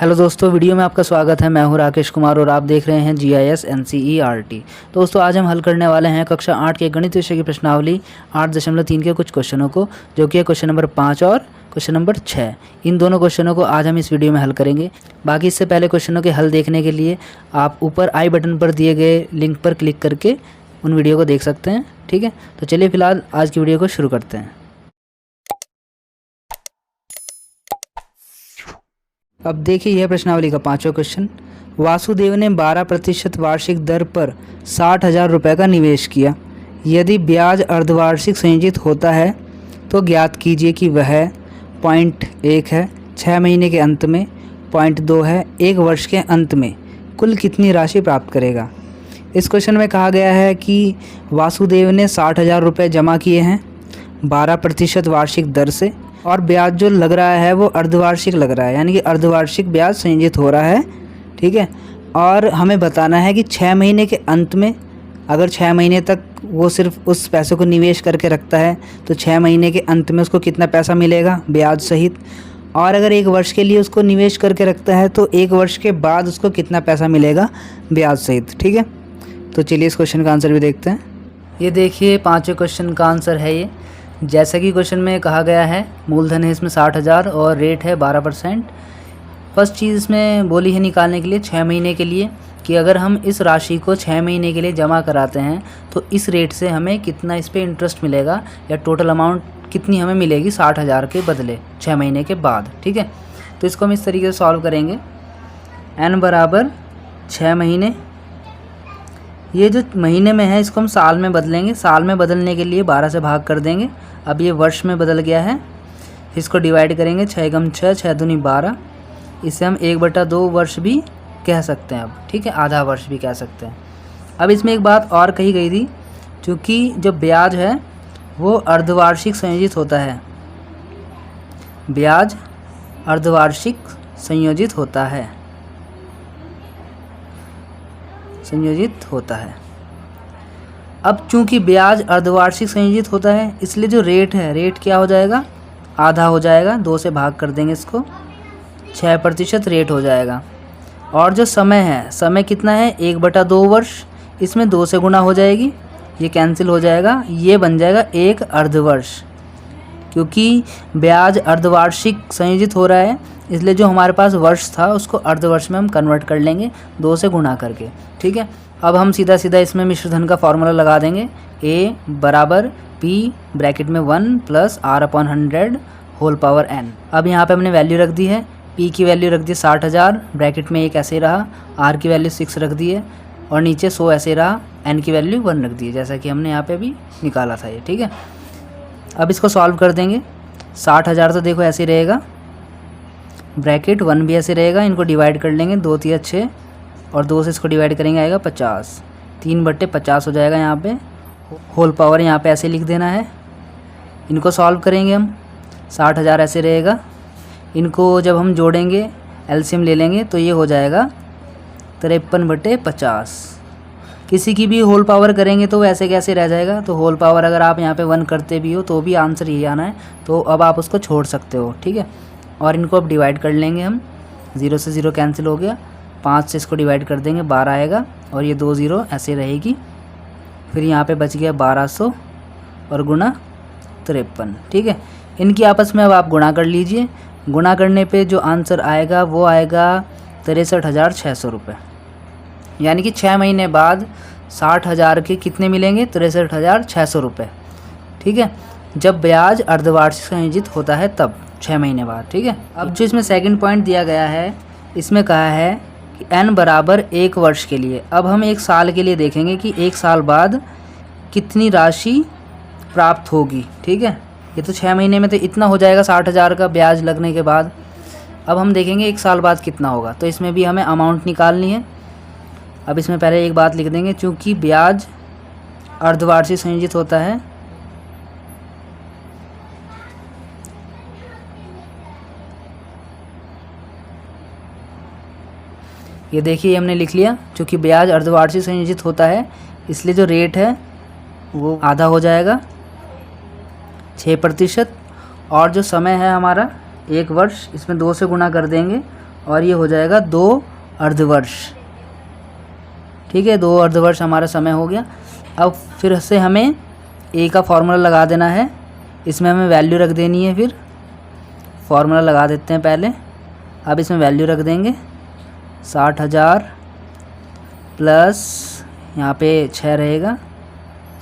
Hello दोस्तों, video में आपका स्वागत है। मैं हूं राकेश कुमार और आप देख रहे हैं GIS NCERT। दोस्तों, आज हम हल करने वाले हैं कक्षा 8 के गणित विषय की प्रश्नावली 8.3 के कुछ क्वेश्चनों को, जो कि है क्वेश्चन नंबर 5 और क्वेश्चन नंबर 6। इन दोनों क्वेश्चनों को आज हम इस वीडियो में हल करेंगे। बाकी इससे पहले क्वेश्चनों के हल देखने के लिए आप ऊपर आई बटन पर दिए गए लिंक पर क्लिक करके उन वीडियो को देख सकते हैं। ठीक है, तो चलिए फिलहाल आज की वीडियो को शुरू करते हैं। अब देखिए, यह प्रश्नावली का 5वां क्वेश्चन। वासुदेव ने 12% वार्षिक दर पर 60,000 रुपये का निवेश किया। यदि ब्याज अर्धवार्षिक संयोजित होता है तो ज्ञात कीजिए कि वह पॉइंट 1 है 6 महीने के अंत में, पॉइंट 2 है 1 वर्ष के अंत में, कुल कितनी राशि प्राप्त करेगा। इस क्वेश्चन में कहा गया है कि वासुदेव ने 60,000 रुपये जमा किए हैं 12% वार्षिक दर से, और ब्याज जो लग रहा है वो अर्धवार्षिक लग रहा है, यानी कि अर्धवार्षिक ब्याज संयोजित हो रहा है। ठीक है, और हमें बताना है कि 6 महीने के अंत में, अगर 6 महीने तक वो सिर्फ उस पैसे को निवेश करके रखता है तो 6 महीने के अंत में उसको कितना पैसा मिलेगा ब्याज सहित, और अगर 1 वर्ष के लिए उसको निवेश करके रखता है तो 1 वर्ष के बाद उसको कितना पैसा मिलेगा ब्याज सहित। ठीक है, तो चलिए इस क्वेश्चन का आंसर भी देखते हैं। ये देखिए, 5वें क्वेश्चन का आंसर है ये। जैसा कि क्वेश्चन में कहा गया है, मूलधन है इसमें 60,000 और रेट है 12%। फर्स्ट चीज़ इसमें बोली है निकालने के लिए 6 महीने के लिए, कि अगर हम इस राशि को 6 महीने के लिए जमा कराते हैं तो इस रेट से हमें कितना इस पर इंटरेस्ट मिलेगा, या टोटल अमाउंट कितनी हमें मिलेगी 60,000 के बदले 6 महीने के बाद। ठीक है, तो इसको हम इस तरीके से सॉल्व करेंगे। n बराबर 6 महीने, ये जो महीने में है इसको हम साल में बदलेंगे। साल में बदलने के लिए 12 से भाग कर देंगे। अब ये वर्ष में बदल गया है, इसको डिवाइड करेंगे 6 × 6 6 दूनी 12। इसे हम 1/2 वर्ष भी कह सकते हैं अब। ठीक है, आधा वर्ष भी कह सकते हैं। अब इसमें एक बात और कही गई थी, क्योंकि जो ब्याज है वो अर्धवार्षिक संयोजित होता है, ब्याज अर्धवार्षिक संयोजित होता है, संयोजित होता है। अब चूंकि ब्याज अर्धवार्षिक संयोजित होता है, इसलिए जो रेट है, रेट क्या हो जाएगा, आधा हो जाएगा। 2 से भाग कर देंगे इसको, 6% रेट हो जाएगा। और जो समय है, समय कितना है 1/2 वर्ष, इसमें 2 से गुना हो जाएगी, ये कैंसिल हो जाएगा, ये बन जाएगा 1 अर्धवर्ष। क्योंकि ब्याज अर्धवार्षिक संयोजित हो रहा है, इसलिए जो हमारे पास वर्ष था उसको अर्धवर्ष में हम कन्वर्ट कर लेंगे 2 से गुणा करके। ठीक है, अब हम सीधा सीधा इसमें मिश्रधन का फॉर्मूला लगा देंगे। a बराबर p ब्रैकेट में 1 + r/100 होल पावर n। अब यहाँ पे हमने वैल्यू रख दी है। p की वैल्यू रख दी 60,000, ब्रैकेट में 1 ऐसे रहा, r की वैल्यू 6 रख दी है, और नीचे 100 ऐसे रहा, n की वैल्यू 1 रख दी है, जैसा कि हमने यहाँ पे भी निकाला था ये। ठीक है, अब इसको सॉल्व कर देंगे। 60,000 तो देखो ऐसे रहेगा, ब्रैकेट 1 भी ऐसे रहेगा, इनको डिवाइड कर लेंगे, 2 × 6 और 2 से इसको डिवाइड करेंगे आएगा 50, 3/50 हो जाएगा। यहाँ पे होल पावर यहाँ पे ऐसे लिख देना है। इनको सॉल्व करेंगे हम, 60,000 ऐसे रहेगा, इनको जब हम जोड़ेंगे एलसीएम ले लेंगे तो ये हो जाएगा 53/50। किसी की भी होल पावर करेंगे तो ऐसे कैसे रह जाएगा, तो होल पावर अगर आप यहाँ पे 1 करते भी हो तो भी आंसर यही आना है, तो अब आप उसको छोड़ सकते हो। ठीक है, और इनको अब डिवाइड कर लेंगे हम, 0 से 0 कैंसिल हो गया, 5 से इसको डिवाइड कर देंगे 12 आएगा, और ये 2 0 ऐसे रहेगी। फिर यहाँ पे बच गया 1200 और गुणा 53। ठीक है, इनकी आपस में अब आप गुणा कर लीजिए। गुणा करने पे जो आंसर आएगा वो आएगा 63,600 रुपये, यानी कि 6 महीने बाद 60,000 के कितने मिलेंगे, 63,600 रुपये। ठीक है, जब ब्याज अर्धवार्षिक संयोजित होता है तब 6 महीने बाद। ठीक है, अब जो इसमें सेकंड पॉइंट दिया गया है, इसमें कहा है कि n बराबर 1 वर्ष के लिए। अब हम 1 साल के लिए देखेंगे कि 1 साल बाद कितनी राशि प्राप्त होगी। ठीक है, ये तो 6 महीने में तो इतना हो जाएगा 60,000 का ब्याज लगने के बाद। अब हम देखेंगे 1 साल बाद कितना होगा, तो इसमें भी हमें अमाउंट निकालनी है। अब इसमें पहले एक बात लिख देंगे, चूँकि ब्याज अर्धवार्षिक संयोजित होता है, ये देखिए हमने लिख लिया, चूँकि ब्याज अर्धवार्षिक संयोजित होता है इसलिए जो रेट है वो आधा हो जाएगा 6%, और जो समय है हमारा 1 वर्ष, इसमें 2 से गुणा कर देंगे और ये हो जाएगा 2 अर्धवर्ष। ठीक है, 2 अर्धवर्ष हमारा समय हो गया। अब फिर से हमें ए का फॉर्मूला लगा देना है, इसमें हमें वैल्यू रख देनी है। फिर फॉर्मूला लगा देते हैं पहले। अब इसमें वैल्यू रख देंगे 60,000 प्लस यहाँ पे 6 रहेगा,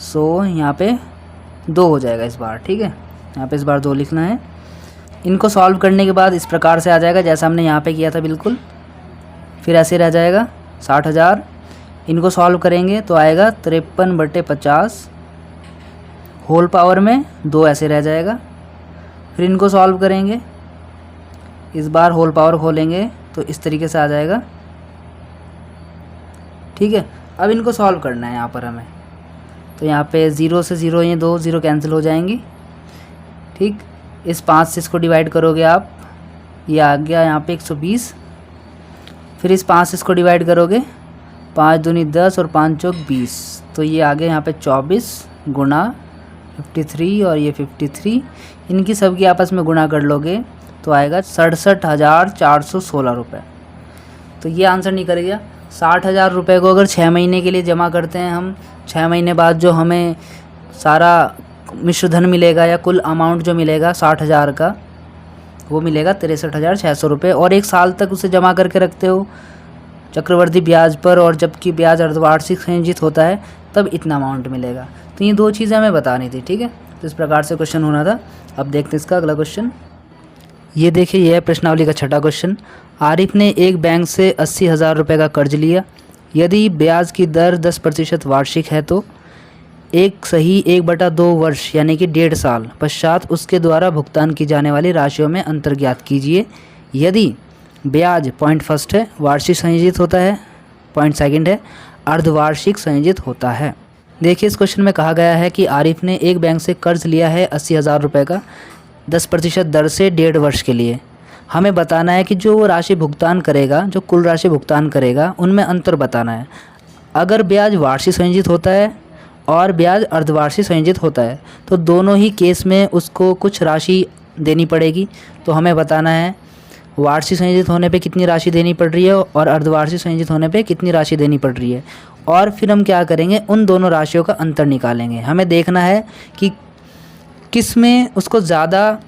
100 यहाँ पे 2 हो जाएगा इस बार। ठीक है, यहाँ पे इस बार 2 लिखना है। इनको सॉल्व करने के बाद इस प्रकार से आ जाएगा जैसा हमने यहाँ पे किया था बिल्कुल। फिर ऐसे रह जाएगा 60,000, इनको सॉल्व करेंगे तो आएगा 53/50 होल पावर में 2 ऐसे रह जाएगा। फिर इनको सॉल्व करेंगे, इस बार होल पावर खोलेंगे तो इस तरीके से आ जाएगा। ठीक है, अब इनको सॉल्व करना है यहाँ पर हमें, तो यहाँ पे 0 से 0 ये 2 0 कैंसिल हो जाएंगी। ठीक, इस 5 से इसको डिवाइड करोगे आप, ये आ गया यहाँ पे 120। फिर इस 5 से इसको डिवाइड करोगे, 5 दूनी 10 और 5 चौक 20, तो ये आ गया यहाँ पे 24 गुणा 53 और ये 53। इनकी सबकी आपस में गुणा कर लोगे तो आएगा 67,416 रुपये। तो ये आंसर निकल गया। 60,000 रुपये को अगर 6 महीने के लिए जमा करते हैं हम, 6 महीने बाद जो हमें सारा मिश्र धन मिलेगा या कुल अमाउंट जो मिलेगा 60,000 का, वो मिलेगा 63,600 रुपये। और 1 साल तक उसे जमा करके रखते हो चक्रवर्ती ब्याज पर, और जबकि ब्याज अर्धवार्षिक संयोजित होता है तब इतना अमाउंट मिलेगा। तो ये 2 चीज़ें हमें बतानी थी। ठीक है, तो इस प्रकार से क्वेश्चन होना था। अब देखते हैं इसका अगला क्वेश्चन। ये देखिए, यह है प्रश्नावली का 6ठा क्वेश्चन। आरिफ ने एक बैंक से 80,000 रुपये का कर्ज लिया। यदि ब्याज की दर 10% वार्षिक है तो 1/2 वर्ष यानी कि 1.5 साल पश्चात उसके द्वारा भुगतान की जाने वाली राशियों में अंतर ज्ञात कीजिए। यदि ब्याज पॉइंट फर्स्ट है वार्षिक संयोजित होता है, पॉइंट सेकंड है अर्धवार्षिक संयोजित होता है। देखिए, इस क्वेश्चन में कहा गया है कि आरिफ ने एक बैंक से कर्ज लिया है 80,000 रुपये का 10% दर से 1.5 वर्ष के लिए। हमें बताना है कि जो वो राशि भुगतान करेगा, जो कुल राशि भुगतान करेगा, उनमें अंतर बताना है। अगर ब्याज वार्षिक संयोजित होता है और ब्याज अर्धवार्षिक संयोजित होता है तो दोनों ही केस में उसको कुछ राशि देनी पड़ेगी। तो हमें बताना है वार्षिक संयोजित होने पे कितनी राशि देनी पड़ रही है और अर्धवार्षिक संयोजित होने पे कितनी राशि देनी पड़ रही है, और फिर हम क्या करेंगे, उन दोनों राशियों का अंतर निकालेंगे। हमें देखना है कि किस में उसको ज़्यादा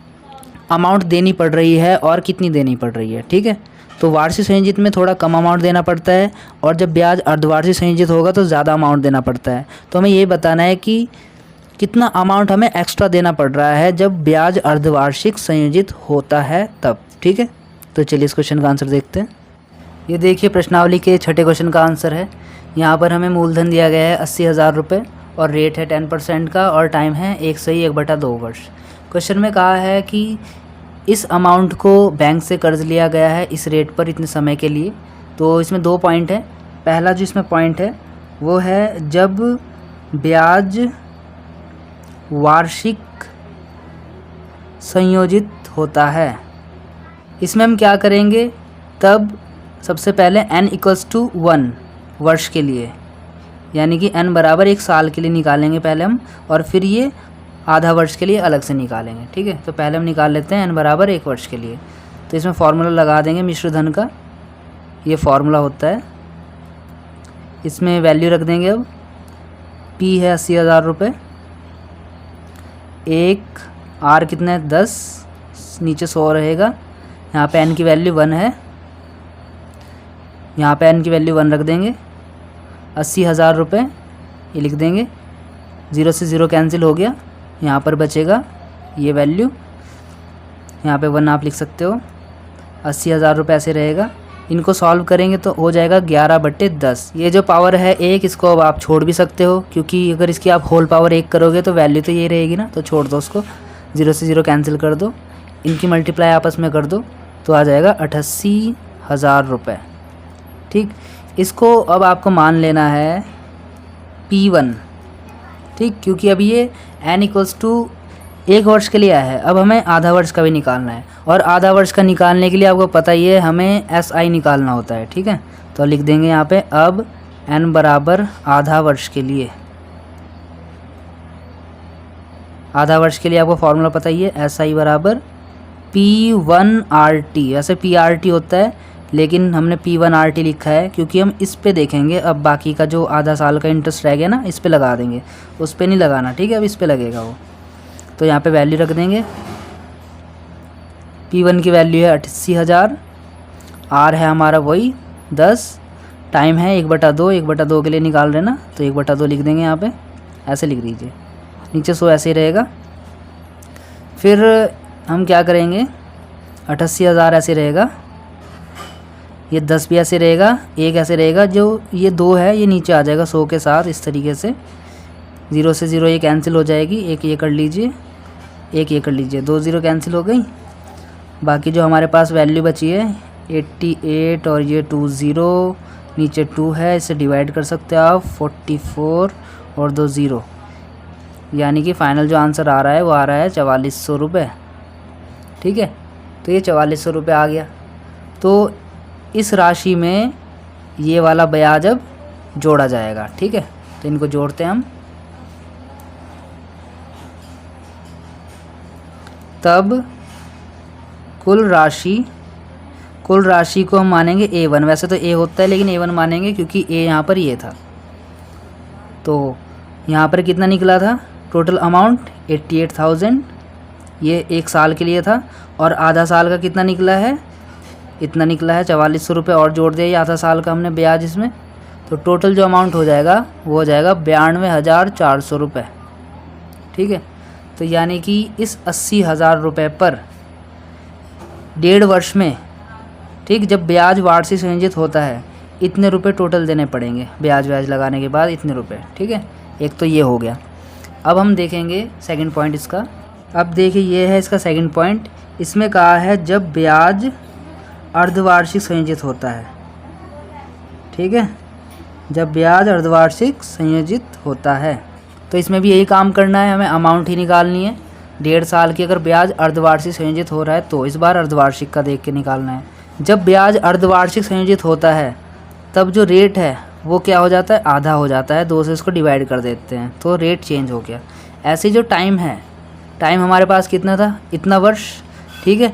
अमाउंट देनी पड़ रही है और कितनी देनी पड़ रही है। ठीक है, तो वार्षिक संयोजित में थोड़ा कम अमाउंट देना पड़ता है और जब ब्याज अर्धवार्षिक संयोजित होगा तो ज़्यादा अमाउंट देना पड़ता है। तो हमें ये बताना है कि कितना अमाउंट हमें एक्स्ट्रा देना पड़ रहा है जब ब्याज अर्धवार्षिक संयोजित होता है तब। ठीक है, तो चलिए इस क्वेश्चन का आंसर देखते हैं। ये देखिए, प्रश्नावली के 6ठे क्वेश्चन का आंसर है। यहाँ पर हमें मूलधन दिया गया है 80,000 रुपये और रेट है 10% का और टाइम है 1/2 वर्ष। क्वेश्चन में कहा है कि इस अमाउंट को बैंक से कर्ज लिया गया है इस रेट पर इतने समय के लिए। तो इसमें 2 पॉइंट है। पहला जो इसमें पॉइंट है वो है जब ब्याज वार्षिक संयोजित होता है। इसमें हम क्या करेंगे, तब सबसे पहले n=1 वर्ष के लिए, यानी कि n बराबर 1 साल के लिए निकालेंगे पहले हम, और फिर ये आधा वर्ष के लिए अलग से निकालेंगे। ठीक है, तो पहले हम निकाल लेते हैं n बराबर 1 वर्ष के लिए। तो इसमें फार्मूला लगा देंगे मिश्र धन का, ये फार्मूला होता है। इसमें वैल्यू रख देंगे। अब P है 80,000 रुपये, एक R कितना है 10, नीचे 100 रहेगा। यहाँ पे n की वैल्यू 1 है, यहाँ पे n की वैल्यू 1 रख देंगे। 80,000 रुपये ये लिख देंगे, 0 से 0 कैंसिल हो गया, यहाँ पर बचेगा ये वैल्यू, यहाँ पे 1 आप लिख सकते हो। 80,000 रुपये ऐसे रहेगा। इनको सॉल्व करेंगे तो हो जाएगा 11/10। ये जो पावर है 1, इसको अब आप छोड़ भी सकते हो, क्योंकि अगर इसकी आप होल पावर 1 करोगे तो वैल्यू तो ये रहेगी ना, तो छोड़ दो उसको, 0 से 0 कैंसिल कर दो, इनकी मल्टीप्लाई आपस में कर दो तो आ जाएगा 88,000 रुपये। ठीक, इसको अब आपको मान लेना है P1। ठीक, क्योंकि अब ये n=1 वर्ष के लिए आया है। अब हमें आधा वर्ष का भी निकालना है, और आधा वर्ष का निकालने के लिए आपको पता ही है हमें SI निकालना होता है। ठीक है, तो लिख देंगे यहाँ पे अब n बराबर आधा वर्ष के लिए। आधा वर्ष के लिए आपको फॉर्मूला पता ही है, SI बराबर P1RT। ऐसे PRT होता है लेकिन हमने P1RT लिखा है क्योंकि हम इस पे देखेंगे। अब बाकी का जो आधा साल का इंटरेस्ट रह गया ना, इस पे लगा देंगे, उस पे नहीं लगाना, ठीक है। अब इस पे लगेगा वो, तो यहाँ पे वैल्यू रख देंगे। P1 की वैल्यू है 88,000, R है हमारा वही 10, टाइम है 1/2, 1/2 के लिए निकाल रहे ना, तो 1/2 लिख देंगे यहाँ पे, ऐसे लिख दीजिए। नीचे 100 ऐसे ही रहेगा। फिर हम क्या करेंगे, 88,000 ऐसे रहेगा, ये 10 भी ऐसे रहेगा, 1 ऐसे रहेगा, जो ये 2 है ये नीचे आ जाएगा 100 के साथ, इस तरीके से 0 से 0 ये कैंसिल हो जाएगी, एक ये कर लीजिए, एक ये कर लीजिए, 2 0 कैंसिल हो गई। बाकी जो हमारे पास वैल्यू बची है 88 और ये 2 0, नीचे 2 है, इसे डिवाइड कर सकते हो आप, 44 और 2 0, यानी कि फ़ाइनल जो आंसर आ रहा है वो आ रहा है 4400 रुपये, ठीक है। तो ये 4400 रुपये आ गया। तो इस राशि में ये वाला ब्याज अब जोड़ा जाएगा, ठीक है। तो इनको जोड़ते हैं हम, तब कुल राशि को हम मानेंगे A1। वैसे तो A होता है लेकिन A1 मानेंगे क्योंकि A यहाँ पर ये था। तो यहाँ पर कितना निकला था टोटल अमाउंट 88,000, ये 1 साल के लिए था। और आधा साल का कितना निकला है, इतना निकला है 4400 रुपये, और जोड़ दिया ये आधा साल का हमने ब्याज इसमें। तो टोटल जो अमाउंट हो जाएगा वो हो जाएगा 92,400 रुपये, ठीक है। तो यानी कि इस 80,000 रुपये पर 1.5 वर्ष में, ठीक, जब ब्याज वार्षिक संयोजित होता है इतने रुपए टोटल देने पड़ेंगे, ब्याज लगाने के बाद इतने रुपए, ठीक है। एक तो ये हो गया। अब हम देखेंगे सेकंड पॉइंट इसका। अब देखिए ये है इसका सेकंड पॉइंट। इसमें कहा है जब ब्याज अर्धवार्षिक संयोजित होता है, ठीक है, जब ब्याज अर्धवार्षिक संयोजित होता है। तो इसमें भी यही काम करना है, हमें अमाउंट ही निकालनी है। 1.5 साल की अगर ब्याज अर्धवार्षिक संयोजित हो रहा है तो इस बार अर्धवार्षिक का देख के निकालना है। जब ब्याज अर्धवार्षिक संयोजित होता है तब जो रेट है वो क्या हो जाता है, आधा हो जाता है, 2 से इसको डिवाइड कर देते हैं तो रेट चेंज हो गया। ऐसे जो टाइम है, टाइम हमारे पास कितना था, इतना वर्ष, ठीक है।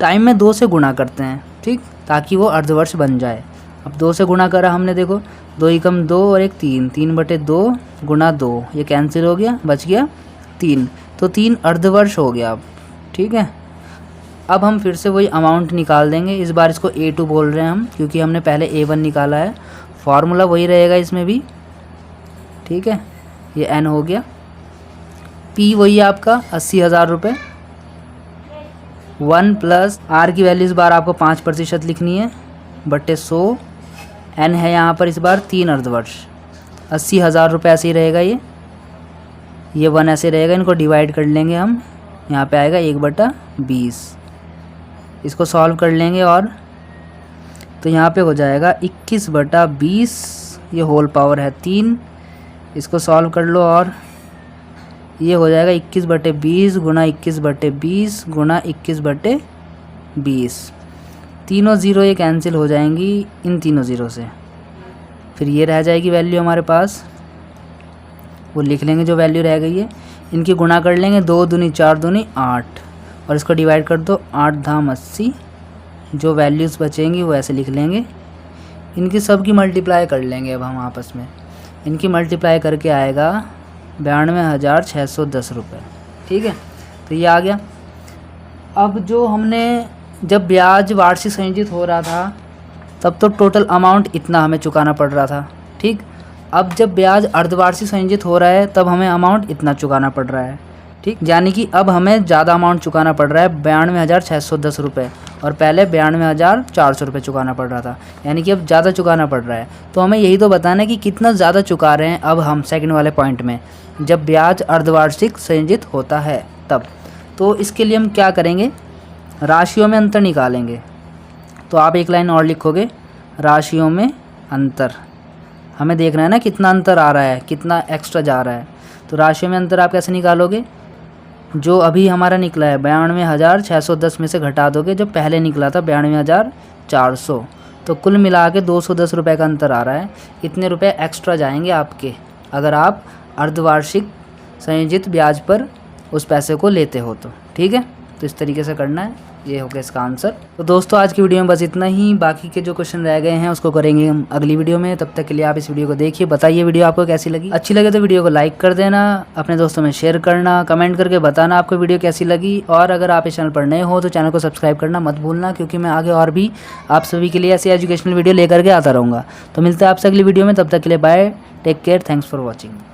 टाइम में 2 से गुणा करते हैं, ठीक, ताकि वो अर्धवर्ष बन जाए। अब 2 से गुणा करा हमने, देखो 2 एकम 2 और 1 3, 3/2 गुणा 2, ये कैंसिल हो गया, बच गया 3, तो 3 अर्धवर्ष हो गया अब, ठीक है। अब हम फिर से वही अमाउंट निकाल देंगे। इस बार इसको A2 बोल रहे हैं हम क्योंकि हमने पहले A1 निकाला है। फार्मूला वही रहेगा इसमें भी, ठीक है। ये N हो गया। P वही है आपका 80,000 रुपये। 1 प्लस R की वैल्यू इस बार आपको 5% लिखनी है, बटे 100। N है यहाँ पर इस बार 3 अर्धवर्ष। 80,000 रुपये ऐसे ही रहेगा, ये 1 ऐसे रहेगा। इनको डिवाइड कर लेंगे हम, यहाँ पे आएगा 1/20। इसको सॉल्व कर लेंगे और तो यहाँ पे हो जाएगा 21/20, ये होल पावर है 3। इसको सॉल्व कर लो और ये हो जाएगा 21/20 गुणा 21/20 गुणा 21/20। तीनों ज़ीरो ये कैंसिल हो जाएंगी इन तीनों ज़ीरो से, फिर ये रह जाएगी वैल्यू हमारे पास, वो लिख लेंगे जो वैल्यू रह गई है। इनकी गुणा कर लेंगे, 2 दूनी 4 दूनी 8, और इसको डिवाइड कर दो, 8 धाम 80। जो वैल्यूज़ बचेंगी वो ऐसे लिख लेंगे। इनकी सब की मल्टीप्लाई कर लेंगे अब हम आपस में। इनकी मल्टीप्लाई करके आएगा 92,610 रुपये, ठीक है। तो ये आ गया। अब जो हमने जब ब्याज वार्षिक संयोजित हो रहा था तब तो टोटल अमाउंट इतना हमें चुकाना पड़ रहा था, ठीक। अब जब ब्याज अर्धवार्षिक संयोजित हो रहा है तब हमें अमाउंट इतना चुकाना पड़ रहा है, ठीक। यानी कि अब हमें ज़्यादा अमाउंट चुकाना पड़ रहा है, 92,610 रुपये, और पहले 92,400 रुपये चुकाना पड़ रहा था। यानी कि अब ज़्यादा चुकाना पड़ रहा है। तो हमें यही तो बताना है कि कितना ज़्यादा चुका रहे हैं अब हम सेकंड वाले पॉइंट में, जब ब्याज अर्धवार्षिक संयोजित होता है तब। तो इसके लिए हम क्या करेंगे, राशियों में अंतर निकालेंगे। तो आप एक लाइन और लिखोगे, राशियों में अंतर। हमें देखना है ना कितना अंतर आ रहा है, कितना एक्स्ट्रा जा रहा है। तो राशियों में अंतर आप कैसे निकालोगे, जो अभी हमारा निकला है 92,610 में से घटा दोगे जो पहले निकला था 92,400, तो कुल मिला के 210 रुपये का अंतर आ रहा है। इतने रुपए एक्स्ट्रा जाएंगे आपके अगर आप अर्धवार्षिक संयोजित ब्याज पर उस पैसे को लेते हो तो, ठीक है। तो इस तरीके से करना है। ये हो गया इसका आंसर। तो दोस्तों आज की वीडियो में बस इतना ही, बाकी के जो क्वेश्चन रह गए हैं उसको करेंगे हम अगली वीडियो में। तब तक के लिए आप इस वीडियो को देखिए, बताइए वीडियो आपको कैसी लगी। अच्छी लगे तो वीडियो को लाइक कर देना, अपने दोस्तों में शेयर करना, कमेंट करके बताना आपको वीडियो कैसी लगी। और अगर आप इस चैनल पर नए हो तो चैनल को सब्सक्राइब करना मत भूलना, क्योंकि मैं आगे और भी आप सभी के लिए ऐसी एजुकेशनल वीडियो लेकर के आता रहूँगा। तो मिलते हैं आपसे अगली वीडियो में, तब तक के लिए bye, take care, thanks for watching.